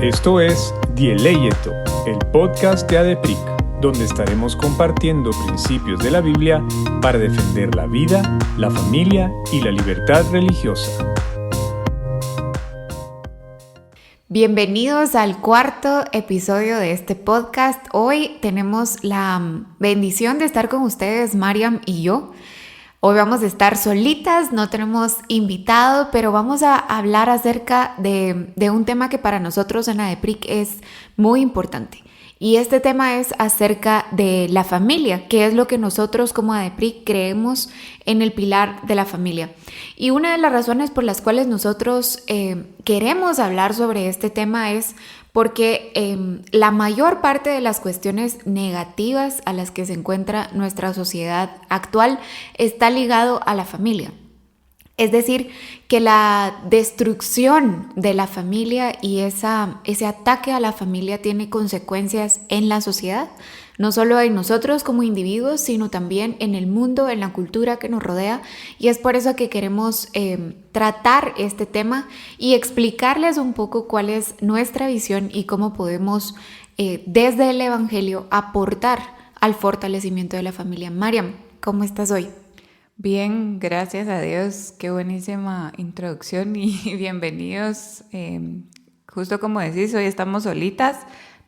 Esto es Dieleyeto, el podcast de ADEPRIC, donde estaremos compartiendo principios de la Biblia para defender la vida, la familia y la libertad religiosa. Bienvenidos al cuarto episodio de este podcast. Hoy tenemos la bendición de estar con ustedes, Mariam y yo. Hoy vamos a estar solitas, no tenemos invitado, pero vamos a hablar acerca de un tema que para nosotros en ADEPRIC es muy importante. Y este tema es acerca de la familia, que es lo que nosotros como ADEPRIC creemos en el pilar de la familia. Y una de las razones por las cuales nosotros queremos hablar sobre este tema es porque la mayor parte de las cuestiones negativas a las que se encuentra nuestra sociedad actual está ligado a la familia. Es decir, que la destrucción de la familia y ese ataque a la familia tiene consecuencias en la sociedad, no solo en nosotros como individuos, sino también en el mundo, en la cultura que nos rodea. Y es por eso que queremos tratar este tema y explicarles un poco cuál es nuestra visión y cómo podemos desde el Evangelio aportar al fortalecimiento de la familia. Mariam, ¿cómo estás hoy? Bien, gracias a Dios, qué buenísima introducción y bienvenidos. Justo como decís, hoy estamos solitas.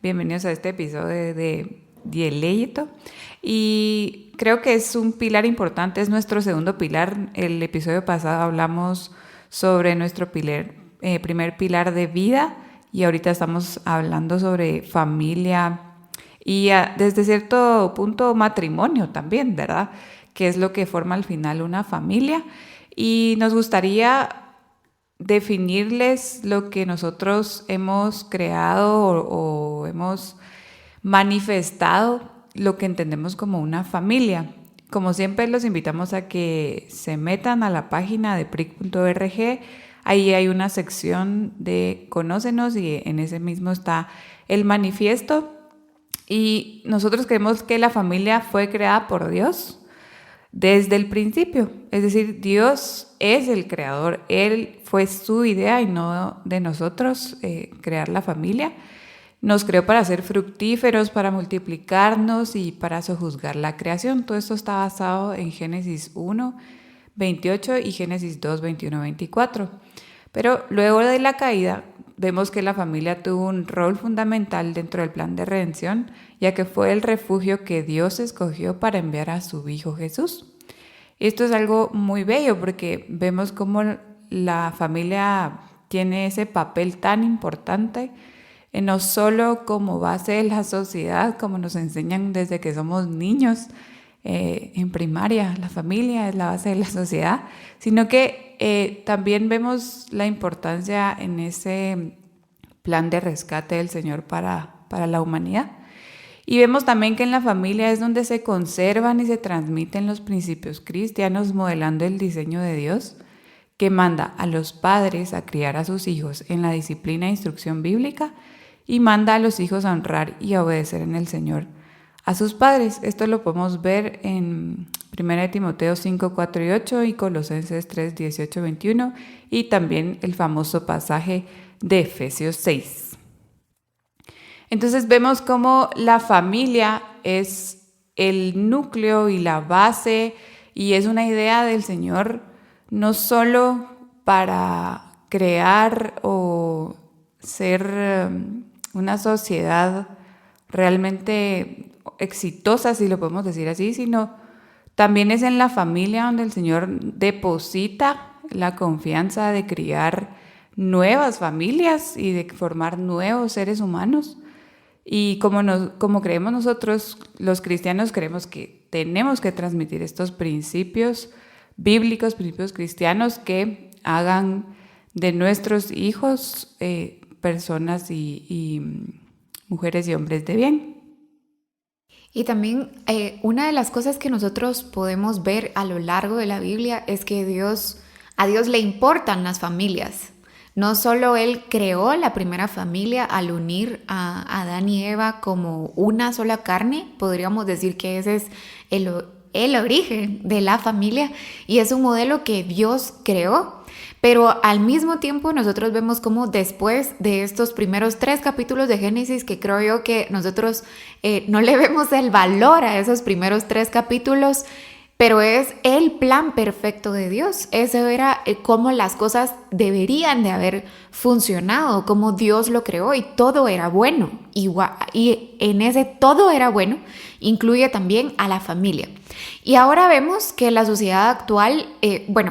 Bienvenidos a este episodio de Dieleyeto. Y creo que es un pilar importante, es nuestro segundo pilar. El episodio pasado hablamos sobre nuestro primer pilar de vida y ahorita estamos hablando sobre familia y desde cierto punto matrimonio también, ¿verdad? Que es lo que forma al final una familia. Y nos gustaría definirles lo que nosotros hemos creado o hemos manifestado, lo que entendemos como una familia. Como siempre, los invitamos a que se metan a la página de pric.org. Ahí hay una sección de Conócenos y en ese mismo está el manifiesto. Y nosotros creemos que la familia fue creada por Dios desde el principio, es decir, Dios es el creador, Él fue su idea y no de nosotros crear la familia. Nos creó para ser fructíferos, para multiplicarnos y para sojuzgar la creación. Todo esto está basado en Génesis 1, 28 y Génesis 2, 21, 24. Pero luego de la caída vemos que la familia tuvo un rol fundamental dentro del plan de redención, ya que fue el refugio que Dios escogió para enviar a su Hijo Jesús. Esto es algo muy bello porque vemos cómo la familia tiene ese papel tan importante, no solo como base de la sociedad, como nos enseñan desde que somos niños en primaria, la familia es la base de la sociedad, sino que también vemos la importancia en ese plan de rescate del Señor para la humanidad. Y vemos también que en la familia es donde se conservan y se transmiten los principios cristianos, modelando el diseño de Dios, que manda a los padres a criar a sus hijos en la disciplina e instrucción bíblica y manda a los hijos a honrar y a obedecer en el Señor a sus padres. Esto lo podemos ver en 1 Timoteo 5, 4 y 8 y Colosenses 3, 18, 21 y también el famoso pasaje de Efesios 6. Entonces vemos cómo la familia es el núcleo y la base y es una idea del Señor no solo para crear o ser una sociedad realmente exitosa, si lo podemos decir así, sino también es en la familia donde el Señor deposita la confianza de criar nuevas familias y de formar nuevos seres humanos. Y como creemos nosotros, los cristianos, creemos que tenemos que transmitir estos principios bíblicos, principios cristianos que hagan de nuestros hijos personas y mujeres y hombres de bien. Y también una de las cosas que nosotros podemos ver a lo largo de la Biblia es que a Dios le importan las familias. No solo Él creó la primera familia al unir a Adán y Eva como una sola carne, podríamos decir que ese es el origen de la familia y es un modelo que Dios creó, Pero al mismo tiempo nosotros vemos cómo después de estos primeros 3 capítulos de Génesis, que creo yo que nosotros no le vemos el valor a esos primeros 3 capítulos, pero es el plan perfecto de Dios. Eso era cómo las cosas deberían de haber funcionado, cómo Dios lo creó y todo era bueno. Y en ese todo era bueno incluye también a la familia. Y ahora vemos que la sociedad actual,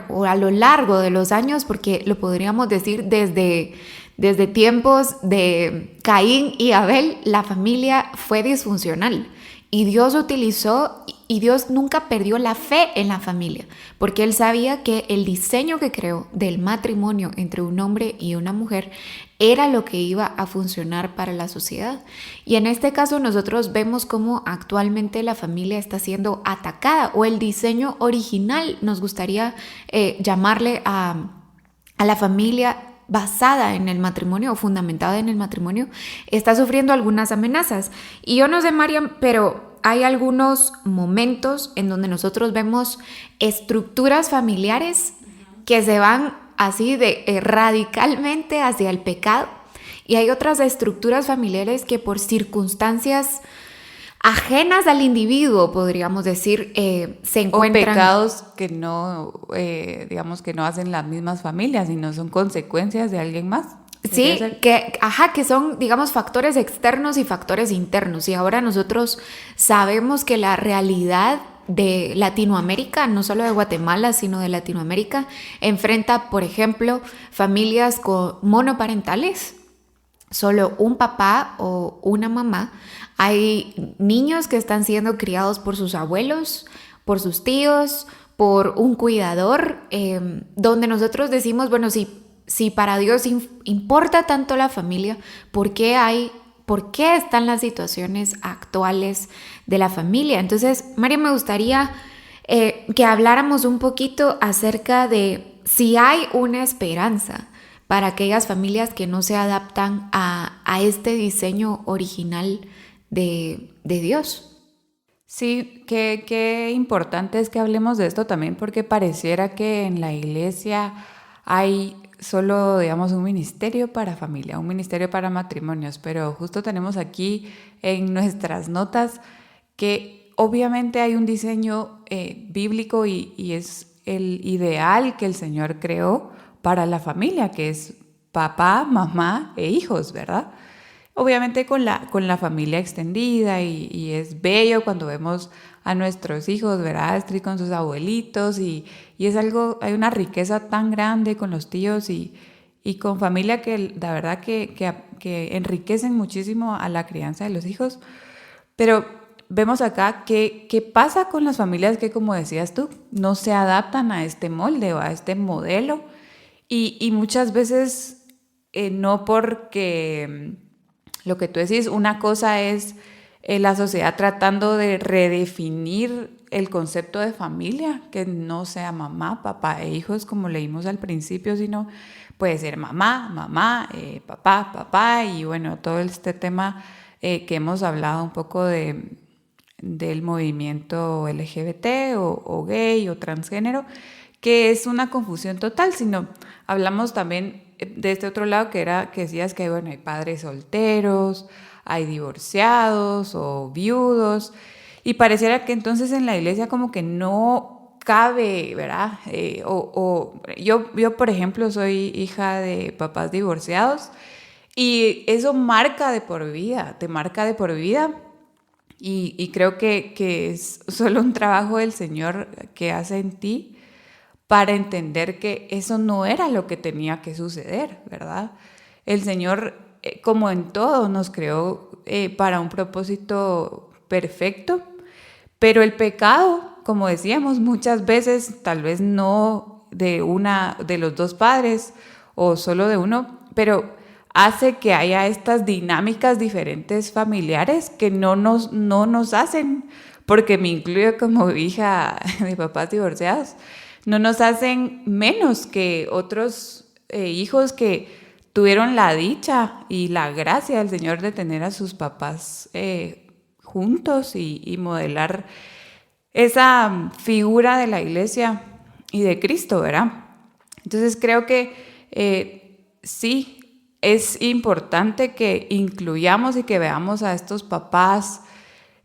o a lo largo de los años, porque lo podríamos decir desde tiempos de Caín y Abel, la familia fue disfuncional. Y Dios utilizó, y Dios nunca perdió la fe en la familia, porque Él sabía que el diseño que creó del matrimonio entre un hombre y una mujer era lo que iba a funcionar para la sociedad. Y en este caso nosotros vemos cómo actualmente la familia está siendo atacada, o el diseño original, nos gustaría llamarle a la familia basada en el matrimonio o fundamentada en el matrimonio, está sufriendo algunas amenazas. Y yo no sé, Mariam, pero hay algunos momentos en donde nosotros vemos estructuras familiares que se van así de radicalmente hacia el pecado, y hay otras estructuras familiares que por circunstancias ajenas al individuo, podríamos decir, se encuentran... O pecados que no, digamos que no hacen las mismas familias, sino son consecuencias de alguien más. Sí, que son, digamos, factores externos y factores internos. Y ahora nosotros sabemos que la realidad de Latinoamérica, no solo de Guatemala, sino de Latinoamérica, enfrenta, por ejemplo, familias monoparentales, solo un papá o una mamá. Hay niños que están siendo criados por sus abuelos, por sus tíos, por un cuidador, donde nosotros decimos, bueno, si para Dios importa tanto la familia, ¿por qué están las situaciones actuales de la familia? Entonces, María, me gustaría que habláramos un poquito acerca de si hay una esperanza para aquellas familias que no se adaptan a este diseño original de Dios. Sí, qué importante es que hablemos de esto también, porque pareciera que en la iglesia hay solo, digamos, un ministerio para familia, un ministerio para matrimonios, pero justo tenemos aquí en nuestras notas que obviamente hay un diseño bíblico y es el ideal que el Señor creó para la familia, que es papá, mamá e hijos, ¿verdad? Obviamente con la familia extendida y es bello cuando vemos a nuestros hijos, ¿verdad? Estoy con sus abuelitos y es algo, hay una riqueza tan grande con los tíos y con familia que la verdad que enriquecen muchísimo a la crianza de los hijos. Pero vemos acá qué pasa con las familias que, como decías tú, no se adaptan a este molde o a este modelo y muchas veces no porque... Lo que tú decís, una cosa es la sociedad tratando de redefinir el concepto de familia, que no sea mamá, papá e hijos como leímos al principio, sino puede ser mamá, papá, papá, y bueno, todo este tema que hemos hablado un poco del movimiento LGBT o gay o transgénero, que es una confusión total, sino hablamos también de este otro lado que decías que bueno, hay padres solteros, hay divorciados o viudos, y pareciera que entonces en la iglesia como que no cabe, ¿verdad? Yo, por ejemplo, soy hija de papás divorciados y eso marca de por vida, te marca de por vida, y creo que es solo un trabajo del Señor que hace en ti para entender que eso no era lo que tenía que suceder, ¿verdad? El Señor, como en todo, nos creó para un propósito perfecto, pero el pecado, como decíamos, muchas veces, tal vez no de los dos padres o solo de uno, pero hace que haya estas dinámicas diferentes familiares que no nos hacen, porque me incluyo como hija de papás divorciados, no nos hacen menos que otros hijos que tuvieron la dicha y la gracia del Señor de tener a sus papás juntos y modelar esa figura de la iglesia y de Cristo, ¿verdad? Entonces creo que sí, es importante que incluyamos y que veamos a estos papás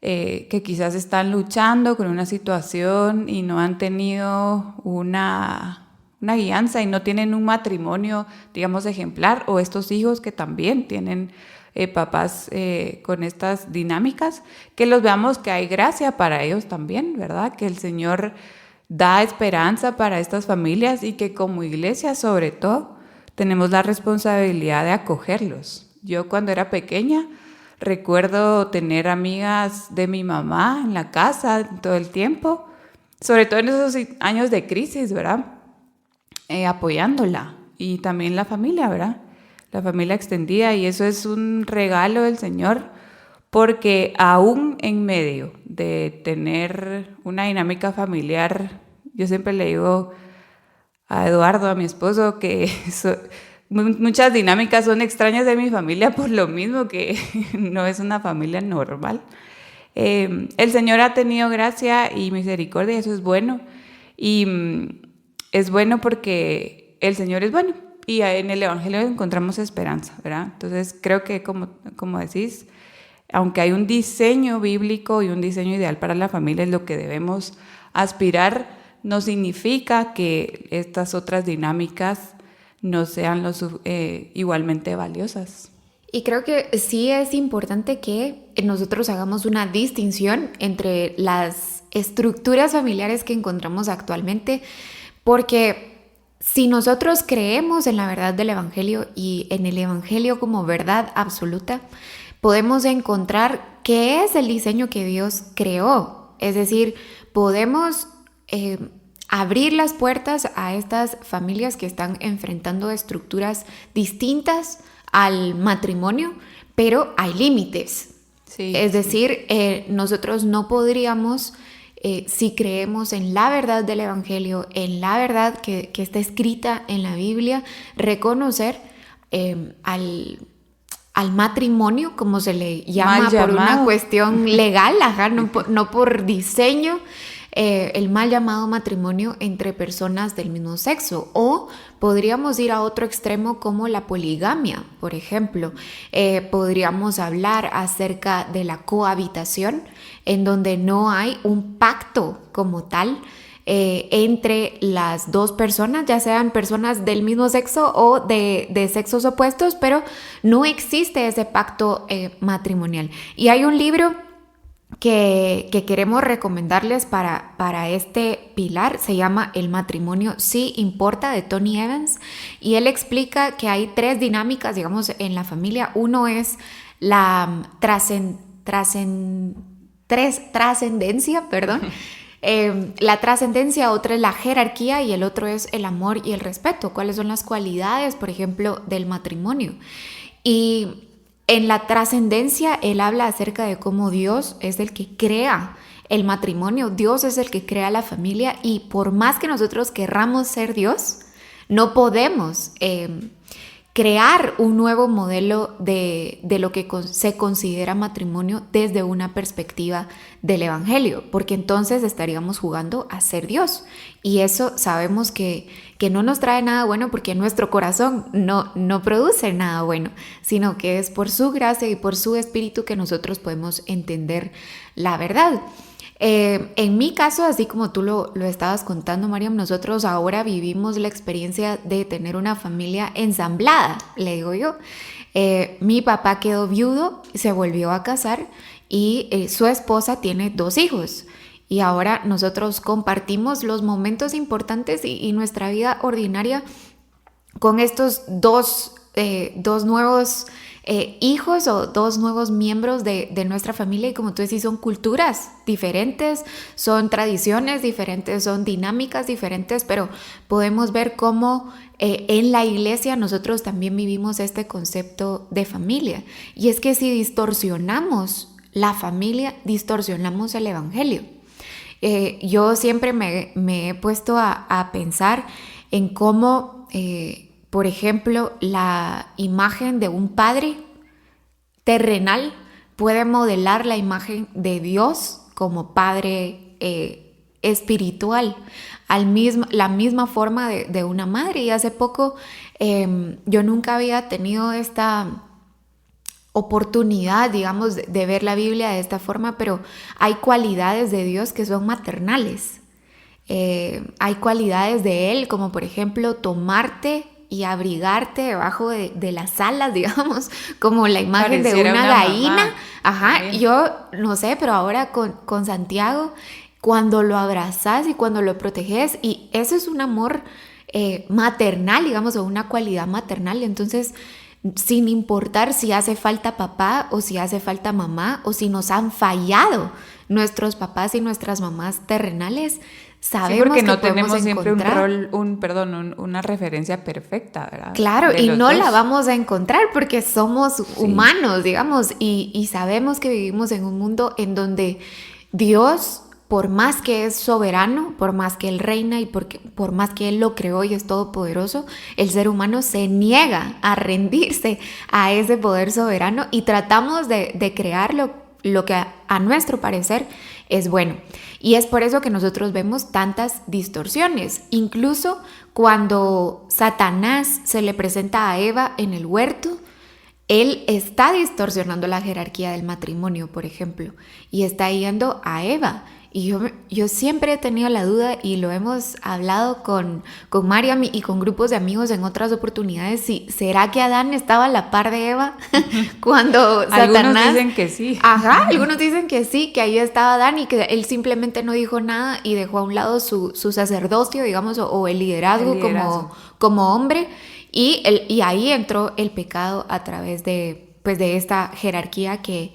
que quizás están luchando con una situación y no han tenido una guianza y no tienen un matrimonio, digamos, ejemplar, o estos hijos que también tienen papás con estas dinámicas, que los veamos que hay gracia para ellos también, ¿verdad? Que el Señor da esperanza para estas familias y que como iglesia, sobre todo, tenemos la responsabilidad de acogerlos. Yo cuando era pequeña recuerdo tener amigas de mi mamá en la casa todo el tiempo, sobre todo en esos años de crisis, ¿verdad? Apoyándola. Y también la familia, ¿verdad? La familia extendida. Y eso es un regalo del Señor, porque aún en medio de tener una dinámica familiar, yo siempre le digo a Eduardo, a mi esposo, que muchas dinámicas son extrañas de mi familia por lo mismo que no es una familia normal. El Señor ha tenido gracia y misericordia, y eso es bueno. Y es bueno porque el Señor es bueno y en el Evangelio encontramos esperanza, ¿verdad? Entonces creo que como decís, aunque hay un diseño bíblico y un diseño ideal para la familia, es lo que debemos aspirar, no significa que estas otras dinámicas no sean igualmente valiosas. Y creo que sí es importante que nosotros hagamos una distinción entre las estructuras familiares que encontramos actualmente, porque si nosotros creemos en la verdad del Evangelio y en el Evangelio como verdad absoluta, podemos encontrar qué es el diseño que Dios creó. Es decir, podemos abrir las puertas a estas familias que están enfrentando estructuras distintas al matrimonio, pero hay límites. Sí, es decir, nosotros no podríamos, si creemos en la verdad del Evangelio, en la verdad que está escrita en la Biblia, reconocer al matrimonio, como se le llama por una cuestión legal, no por diseño, el mal llamado matrimonio entre personas del mismo sexo. O podríamos ir a otro extremo como la poligamia, por ejemplo. Podríamos hablar acerca de la cohabitación, en donde no hay un pacto como tal entre las dos personas, ya sean personas del mismo sexo o de sexos opuestos, pero no existe ese pacto matrimonial. Y hay un libro que queremos recomendarles para este pilar, se llama El matrimonio sí importa, de Tony Evans, y él explica que hay tres dinámicas, digamos, en la familia. Uno es la trascendencia, perdón. La trascendencia, otra es la jerarquía y el otro es el amor y el respeto. ¿Cuáles son las cualidades, por ejemplo, del matrimonio? Y en la trascendencia él habla acerca de cómo Dios es el que crea el matrimonio, Dios es el que crea la familia, y por más que nosotros querramos ser Dios, no podemos crear un nuevo modelo de lo que se considera matrimonio desde una perspectiva del Evangelio, porque entonces estaríamos jugando a ser Dios, y eso sabemos que no nos trae nada bueno, porque nuestro corazón no produce nada bueno, sino que es por su gracia y por su espíritu que nosotros podemos entender la verdad. En mi caso, así como tú lo estabas contando, Mariam, nosotros ahora vivimos la experiencia de tener una familia ensamblada, le digo yo. Mi papá quedó viudo, se volvió a casar y su esposa tiene 2 hijos. Y ahora nosotros compartimos los momentos importantes y nuestra vida ordinaria con estos dos nuevos hijos o 2 nuevos miembros de nuestra familia. Y como tú decís, son culturas diferentes, son tradiciones diferentes, son dinámicas diferentes, pero podemos ver cómo en la iglesia nosotros también vivimos este concepto de familia. Y es que si distorsionamos la familia, distorsionamos el Evangelio. Yo siempre me he puesto a pensar en cómo por ejemplo, la imagen de un padre terrenal puede modelar la imagen de Dios como padre espiritual, la misma forma de una madre. Y hace poco yo nunca había tenido esta oportunidad, digamos, de ver la Biblia de esta forma, pero hay cualidades de Dios que son maternales. Hay cualidades de Él, como por ejemplo tomarte y abrigarte debajo de las alas, digamos, como la imagen Pareciera de una gallina. mamá. Ajá, También. yo no sé, pero ahora con Santiago, cuando lo abrazas y cuando lo proteges, y eso es un amor maternal, digamos, o una cualidad maternal. Entonces, sin importar si hace falta papá o si hace falta mamá, o si nos han fallado nuestros papás y nuestras mamás terrenales, sabemos Sí, porque que no podemos tenemos siempre encontrar una referencia perfecta, ¿verdad? Claro, De y los no la dos. vamos a encontrar porque somos Sí. humanos, digamos, y sabemos que vivimos en un mundo en donde Dios, por más que es soberano, por más que Él reina y por más que Él lo creó y es todopoderoso, el ser humano se niega a rendirse a ese poder soberano y tratamos de crear lo que a nuestro parecer es bueno. Y es por eso que nosotros vemos tantas distorsiones. Incluso cuando Satanás se le presenta a Eva en el huerto, él está distorsionando la jerarquía del matrimonio, por ejemplo, y está yendo a Eva. Y yo siempre he tenido la duda, y lo hemos hablado con Mariam y con grupos de amigos en otras oportunidades, si ¿será que Adán estaba a la par de Eva cuando Satanás... Algunos dicen que sí. Ajá, algunos dicen que sí, que ahí estaba Adán y que él simplemente no dijo nada y dejó a un lado su sacerdocio, digamos, o el liderazgo, El liderazgo. como hombre, y ahí entró el pecado a través de esta jerarquía que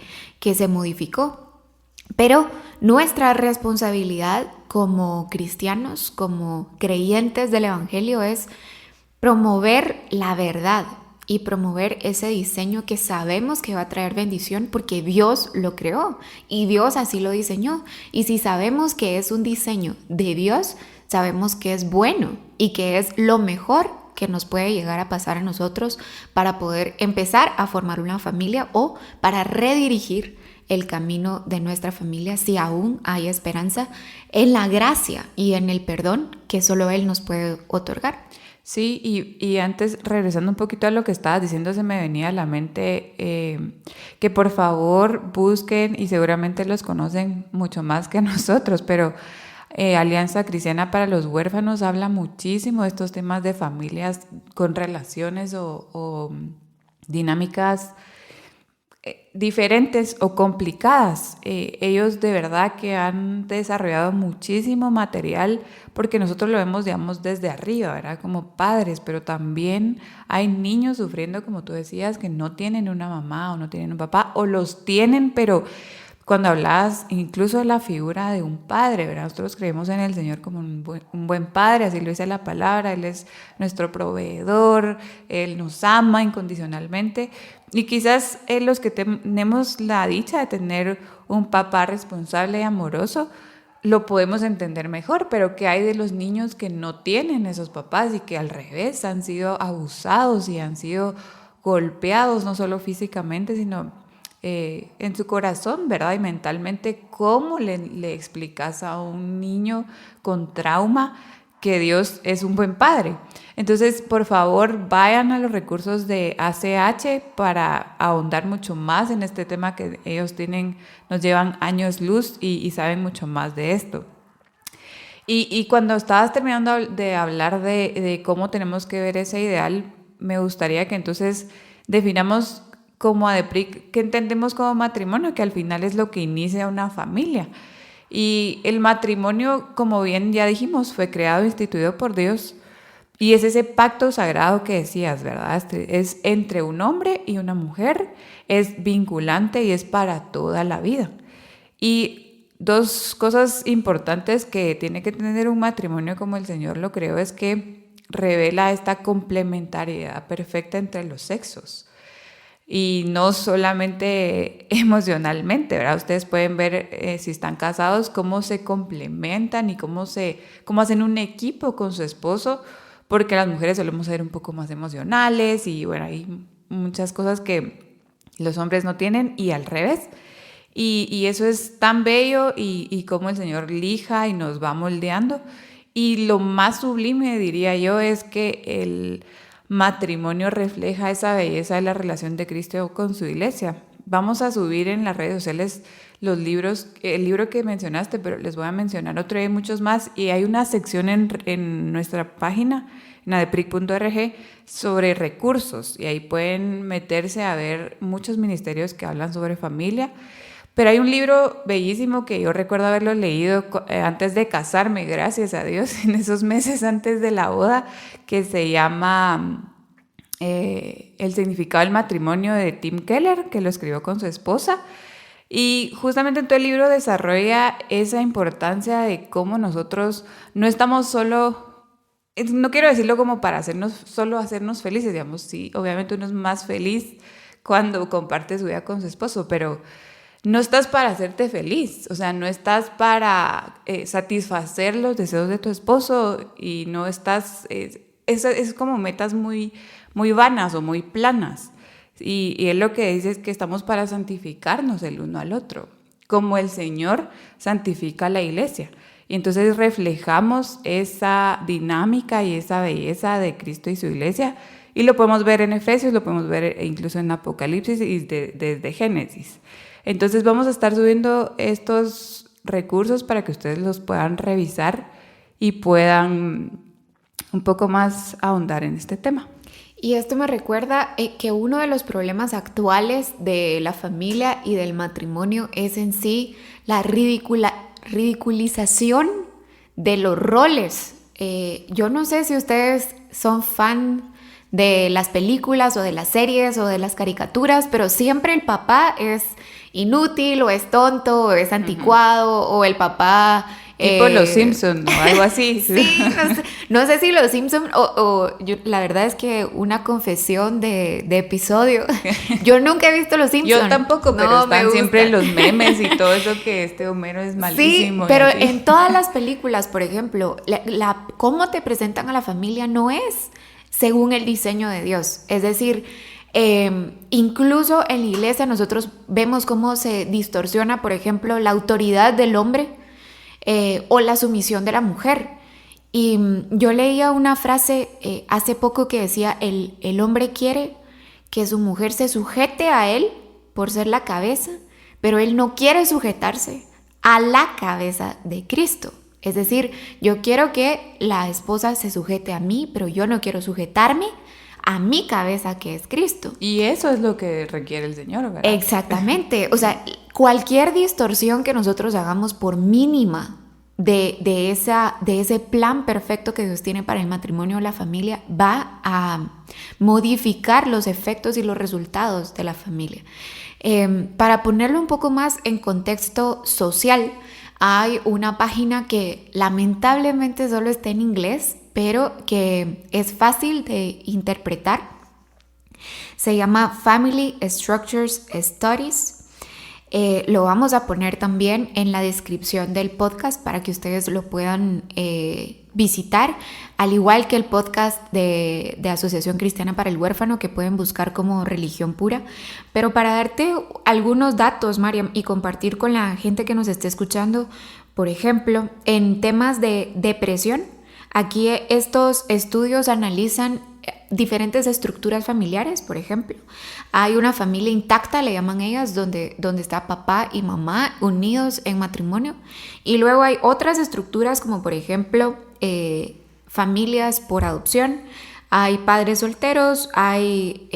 se modificó. Pero nuestra responsabilidad como cristianos, como creyentes del Evangelio, es promover la verdad y promover ese diseño que sabemos que va a traer bendición porque Dios lo creó y Dios así lo diseñó. Y si sabemos que es un diseño de Dios, sabemos que es bueno y que es lo mejor que nos puede llegar a pasar a nosotros para poder empezar a formar una familia o para redirigir el camino de nuestra familia si aún hay esperanza en la gracia y en el perdón que solo Él nos puede otorgar. Sí, y antes, regresando un poquito a lo que estabas diciendo, se me venía a la mente que por favor busquen, y seguramente los conocen mucho más que nosotros, pero Alianza Cristiana para los Huérfanos habla muchísimo de estos temas de familias con relaciones o dinámicas diferentes o complicadas. Ellos de verdad que han desarrollado muchísimo material porque nosotros lo vemos, digamos, desde arriba, ¿verdad? Como padres, pero también hay niños sufriendo, como tú decías, que no tienen una mamá o no tienen un papá, o los tienen, pero cuando hablabas incluso de la figura de un padre, ¿verdad? Nosotros creemos en el Señor como un buen padre, así lo dice la palabra. Él es nuestro proveedor, Él nos ama incondicionalmente. Y quizás los que tenemos la dicha de tener un papá responsable y amoroso, lo podemos entender mejor, pero ¿qué hay de los niños que no tienen esos papás y que al revés han sido abusados y han sido golpeados, no solo físicamente, sino en su corazón, ¿verdad? Y mentalmente, ¿cómo le explicas a un niño con trauma que Dios es un buen padre? Entonces, por favor, vayan a los recursos de ACH para ahondar mucho más en este tema que ellos nos llevan años luz y saben mucho más de esto. Y cuando estabas terminando de hablar de cómo tenemos que ver ese ideal, me gustaría que entonces definamos como ADEPRIC, ¿qué entendemos como matrimonio? Que al final es lo que inicia una familia. Y el matrimonio, como bien ya dijimos, fue creado e instituido por Dios. Y es ese pacto sagrado que decías, ¿verdad? Es entre un hombre y una mujer, es vinculante y es para toda la vida. Y dos cosas importantes que tiene que tener un matrimonio como el Señor lo creó es que revela esta complementariedad perfecta entre los sexos. Y no solamente emocionalmente, ¿verdad? Ustedes pueden ver, si están casados, cómo se complementan y cómo hacen un equipo con su esposo, porque las mujeres solemos ser un poco más emocionales y bueno, hay muchas cosas que los hombres no tienen y al revés. Y eso es tan bello y cómo el Señor lija y nos va moldeando. Y lo más sublime, diría yo, es que el matrimonio refleja esa belleza de la relación de Cristo con su iglesia. Vamos a subir en las redes sociales los libros, el libro que mencionaste, pero les voy a mencionar otro y hay muchos más. Y hay una sección en nuestra página, en adepric.org, sobre recursos. Y ahí pueden meterse a ver muchos ministerios que hablan sobre familia. Pero hay un libro bellísimo que yo recuerdo haberlo leído antes de casarme, gracias a Dios, en esos meses antes de la boda, que se llama El significado del matrimonio, de Tim Keller, que lo escribió con su esposa. Y justamente en todo el libro desarrolla esa importancia de cómo nosotros no estamos solo, no quiero decirlo como para hacernos felices, digamos, sí, obviamente uno es más feliz cuando comparte su vida con su esposo, pero no estás para hacerte feliz, o sea, no estás para satisfacer los deseos de tu esposo y no estás, es como metas muy, muy vanas o muy planas. Y él lo que dice es que estamos para santificarnos el uno al otro, como el Señor santifica a la iglesia. Y entonces reflejamos esa dinámica y esa belleza de Cristo y su iglesia. Y lo podemos ver en Efesios, lo podemos ver incluso en Apocalipsis y desde Génesis. Entonces vamos a estar subiendo estos recursos para que ustedes los puedan revisar y puedan un poco más ahondar en este tema. Y esto me recuerda que uno de los problemas actuales de la familia y del matrimonio es en sí la ridiculización de los roles. Yo no sé si ustedes son fan de las películas o de las series o de las caricaturas, pero siempre el papá es inútil o es tonto o es anticuado o el papá... Tipo los Simpsons o algo así. Sí, no sé si los Simpsons la verdad es que una confesión de episodio. Yo nunca he visto los Simpsons. Yo tampoco, pero están siempre los memes y todo eso que este Homero es malísimo. Sí, pero en todas las películas, por ejemplo, cómo te presentan a la familia no es según el diseño de Dios. Es decir, incluso en la iglesia nosotros vemos cómo se distorsiona, por ejemplo, la autoridad del hombre o la sumisión de la mujer. Y yo leía una frase hace poco que decía, el hombre quiere que su mujer se sujete a él por ser la cabeza, pero él no quiere sujetarse a la cabeza de Cristo. Es decir, yo quiero que la esposa se sujete a mí, pero yo no quiero sujetarme a mi cabeza, que es Cristo. Y eso es lo que requiere el Señor, ¿verdad? Exactamente. O sea, cualquier distorsión que nosotros hagamos, por mínima de ese plan perfecto que Dios tiene para el matrimonio o la familia, va a modificar los efectos y los resultados de la familia. Para ponerlo un poco más en contexto social, hay una página que lamentablemente solo está en inglés, pero que es fácil de interpretar. Se llama Family Structures Studies. Lo vamos a poner también en la descripción del podcast para que ustedes lo puedan visitar, al igual que el podcast de Asociación Cristiana para el Huérfano, que pueden buscar como Religión Pura. Pero para darte algunos datos, Mariam, y compartir con la gente que nos esté escuchando, por ejemplo, en temas de depresión, aquí estos estudios analizan diferentes estructuras familiares. Por ejemplo, hay una familia intacta, le llaman ellas, donde está papá y mamá unidos en matrimonio, y luego hay otras estructuras como por ejemplo familias por adopción, hay padres solteros, hay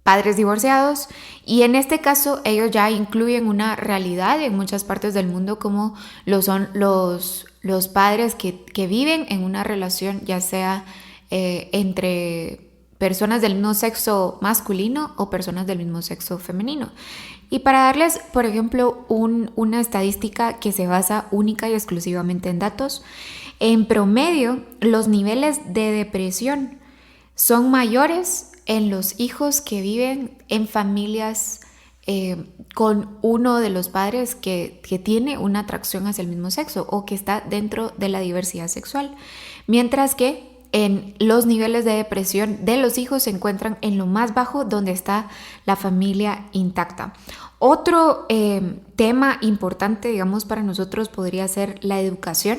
padres divorciados, y en este caso ellos ya incluyen una realidad en muchas partes del mundo como lo son los padres que viven en una relación, ya sea entre personas del mismo sexo masculino o personas del mismo sexo femenino. Y para darles, por ejemplo, una estadística que se basa única y exclusivamente en datos, en promedio los niveles de depresión son mayores en los hijos que viven en familias con uno de los padres que tiene una atracción hacia el mismo sexo o que está dentro de la diversidad sexual, mientras que en los niveles de depresión de los hijos se encuentran en lo más bajo, donde está la familia intacta. Otro tema importante, digamos, para nosotros podría ser la educación.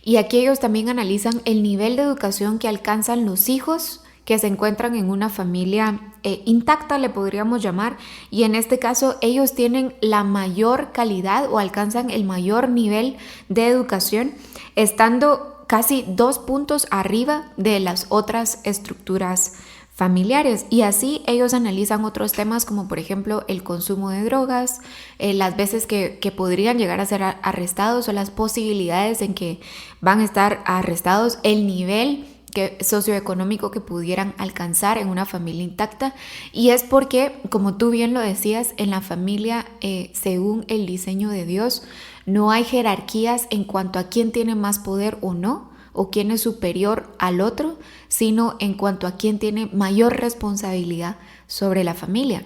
Y aquí ellos también analizan el nivel de educación que alcanzan los hijos que se encuentran en una familia intacta, le podríamos llamar, y en este caso ellos tienen la mayor calidad o alcanzan el mayor nivel de educación, estando casi 2 puntos arriba de las otras estructuras familiares. Y así ellos analizan otros temas como por ejemplo el consumo de drogas, las veces que podrían llegar a ser arrestados o las posibilidades en que van a estar arrestados, el nivel socioeconómico que pudieran alcanzar en una familia intacta. Y es porque, como tú bien lo decías, en la familia, según el diseño de Dios, no hay jerarquías en cuanto a quién tiene más poder o no, o quién es superior al otro, sino en cuanto a quién tiene mayor responsabilidad sobre la familia.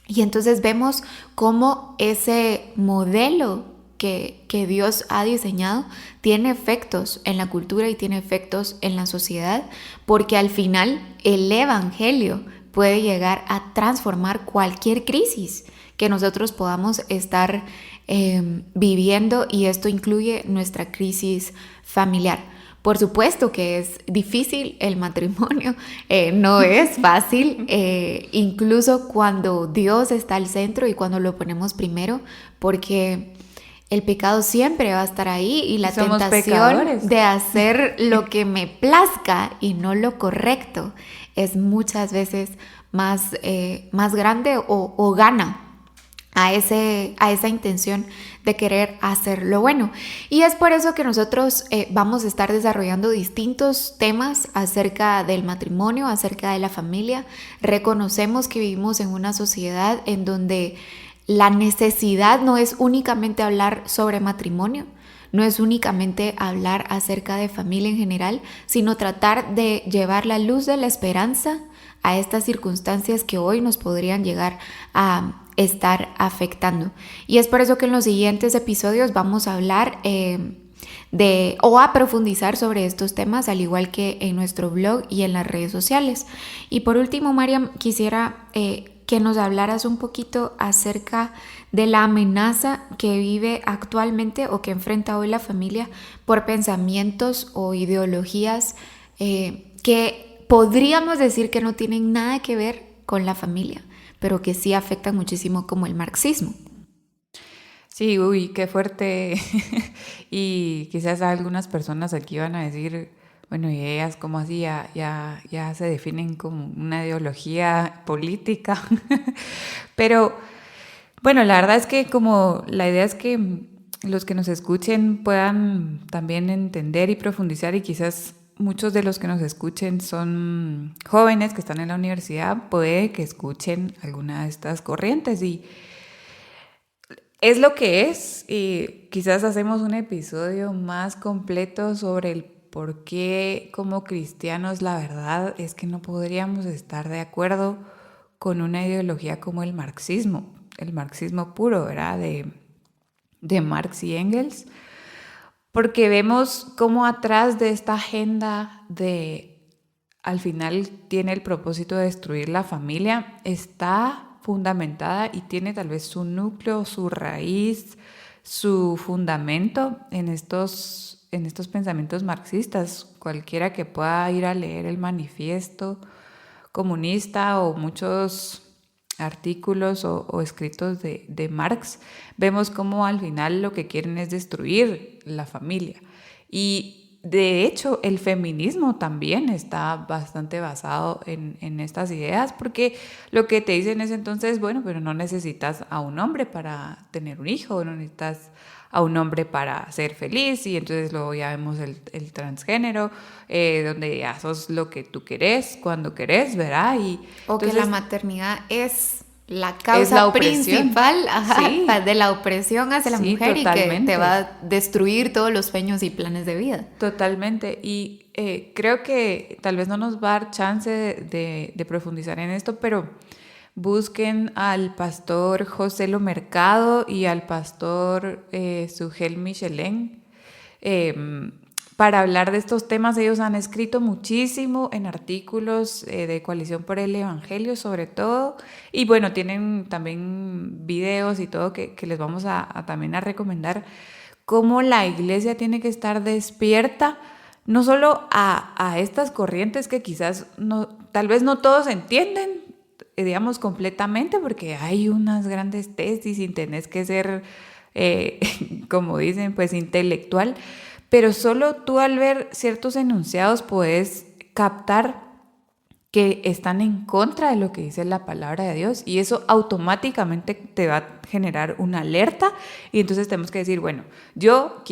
Y entonces vemos cómo ese modelo que Dios ha diseñado tiene efectos en la cultura y tiene efectos en la sociedad, porque al final el evangelio puede llegar a transformar cualquier crisis que nosotros podamos estar viviendo, y esto incluye nuestra crisis familiar. Por supuesto que es difícil el matrimonio, no es fácil, incluso cuando Dios está al centro y cuando lo ponemos primero, porque el pecado siempre va a estar ahí, y la tentación pecadores de hacer lo que me plazca y no lo correcto es muchas veces más grande o gana a esa intención de querer hacer lo bueno. Y es por eso que nosotros vamos a estar desarrollando distintos temas acerca del matrimonio, acerca de la familia. Reconocemos que vivimos en una sociedad en donde la necesidad no es únicamente hablar sobre matrimonio, no es únicamente hablar acerca de familia en general, sino tratar de llevar la luz de la esperanza a estas circunstancias que hoy nos podrían llegar a estar afectando. Y es por eso que en los siguientes episodios vamos a hablar o a profundizar sobre estos temas, al igual que en nuestro blog y en las redes sociales. Y por último, Mariam, quisiera que nos hablaras un poquito acerca de la amenaza que vive actualmente o que enfrenta hoy la familia por pensamientos o ideologías que podríamos decir que no tienen nada que ver con la familia, pero que sí afectan muchísimo, como el marxismo. Sí, uy, qué fuerte. Y quizás algunas personas aquí van a decir, bueno, y ellas como así ya se definen como una ideología política. Pero bueno, la verdad es que como la idea es que los que nos escuchen puedan también entender y profundizar, y quizás muchos de los que nos escuchen son jóvenes que están en la universidad, puede que escuchen alguna de estas corrientes, y es lo que es. Y quizás hacemos un episodio más completo sobre el por qué como cristianos la verdad es que no podríamos estar de acuerdo con una ideología como el marxismo puro, ¿verdad? De Marx y Engels. Porque vemos cómo atrás de esta agenda al final tiene el propósito de destruir la familia, está fundamentada y tiene tal vez su núcleo, su raíz, su fundamento en estos pensamientos marxistas. Cualquiera que pueda ir a leer el manifiesto comunista o muchos artículos o escritos de Marx, vemos cómo al final lo que quieren es destruir la familia. Y de hecho el feminismo también está bastante basado en estas ideas, porque lo que te dicen es entonces, bueno, pero no necesitas a un hombre para tener un hijo, no necesitas a un hombre para ser feliz. Y entonces luego ya vemos el transgénero, donde ya sos lo que tú querés, cuando querés, ¿verdad? O entonces, que la maternidad es la causa principal, sí, de la opresión hacia la mujer, totalmente. Y que te va a destruir todos los sueños y planes de vida. Totalmente. Y creo que tal vez no nos va a dar chance de profundizar en esto, pero busquen al pastor José Lo Mercado y al pastor Sugel Michelén, para hablar de estos temas. Ellos han escrito muchísimo en artículos de Coalición por el Evangelio sobre todo, y bueno, tienen también videos y todo que les vamos a también a recomendar, cómo la iglesia tiene que estar despierta no solo a estas corrientes que quizás tal vez no todos entienden, digamos, completamente, porque hay unas grandes tesis y tenés que ser, como dicen, pues intelectual, pero solo tú al ver ciertos enunciados puedes captar que están en contra de lo que dice la palabra de Dios, y eso automáticamente te va a generar una alerta, y entonces tenemos que decir, bueno, yo,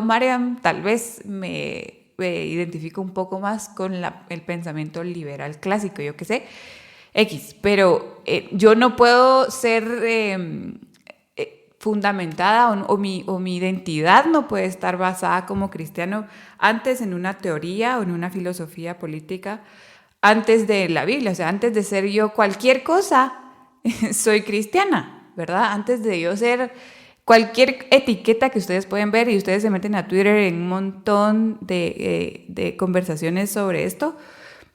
Mariam, tal vez me identifico un poco más con el pensamiento liberal clásico, yo qué sé, pero yo no puedo ser fundamentada o mi identidad no puede estar basada como cristiano antes en una teoría o en una filosofía política, antes de la Biblia. O sea, antes de ser yo cualquier cosa, soy cristiana, ¿verdad? Antes de yo ser cualquier etiqueta que ustedes pueden ver, y ustedes se meten a Twitter en un montón de conversaciones sobre esto,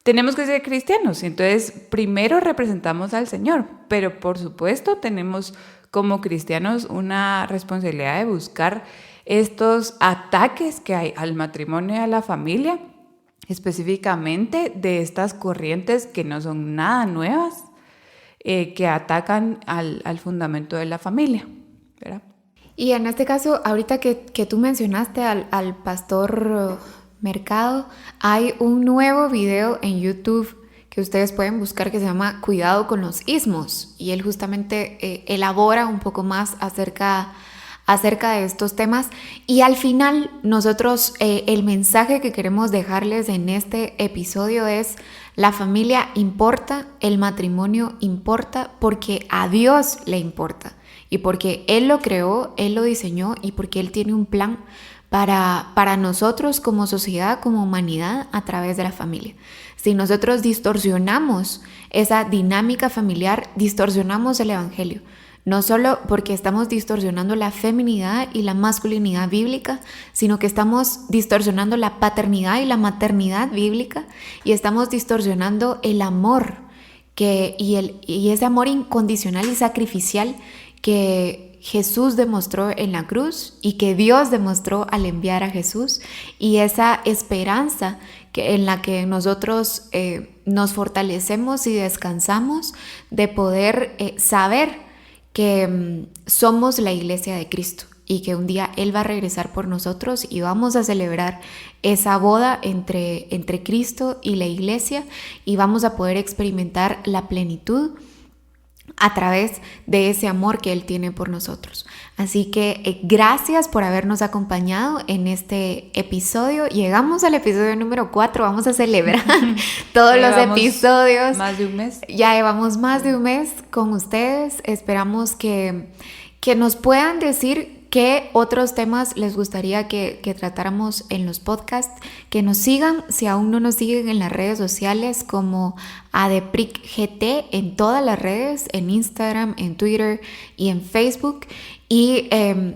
tenemos que ser cristianos. Entonces, primero representamos al Señor, pero por supuesto tenemos como cristianos una responsabilidad de buscar estos ataques que hay al matrimonio y a la familia, específicamente de estas corrientes que no son nada nuevas, que atacan al fundamento de la familia, ¿verdad? Y en este caso, ahorita que tú mencionaste al pastor Mercado, hay un nuevo video en YouTube que ustedes pueden buscar que se llama Cuidado con los ismos, y él justamente elabora un poco más acerca de estos temas. Y al final nosotros el mensaje que queremos dejarles en este episodio es: la familia importa, el matrimonio importa, porque a Dios le importa, y porque Él lo creó, Él lo diseñó, y porque Él tiene un plan para nosotros como sociedad, como humanidad, a través de la familia. Si nosotros distorsionamos esa dinámica familiar, distorsionamos el evangelio. No solo porque estamos distorsionando la feminidad y la masculinidad bíblica, sino que estamos distorsionando la paternidad y la maternidad bíblica, y estamos distorsionando el amor y ese amor incondicional y sacrificial que Jesús demostró en la cruz y que Dios demostró al enviar a Jesús, y esa esperanza en la que nosotros nos fortalecemos y descansamos de poder saber que somos la iglesia de Cristo, y que un día Él va a regresar por nosotros y vamos a celebrar esa boda entre Cristo y la iglesia, y vamos a poder experimentar la plenitud a través de ese amor que Él tiene por nosotros. Así que gracias por habernos acompañado en este episodio. Llegamos al episodio número 4, vamos a celebrar todos los episodios. Más de un mes. Ya llevamos más de un mes con ustedes. Esperamos que nos puedan decir qué otros temas les gustaría que tratáramos en los podcasts, que nos sigan, si aún no nos siguen, en las redes sociales como ADEPRICGT en todas las redes, en Instagram, en Twitter y en Facebook. Y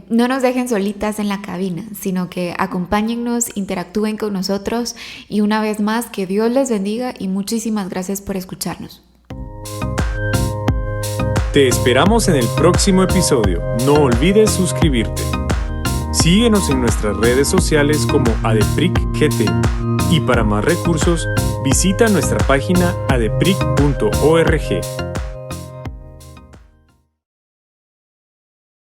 no nos dejen solitas en la cabina, sino que acompáñennos, interactúen con nosotros, y una vez más, que Dios les bendiga y muchísimas gracias por escucharnos. Te esperamos en el próximo episodio. No olvides suscribirte. Síguenos en nuestras redes sociales como ADEPRICGT, y para más recursos visita nuestra página adepric.org.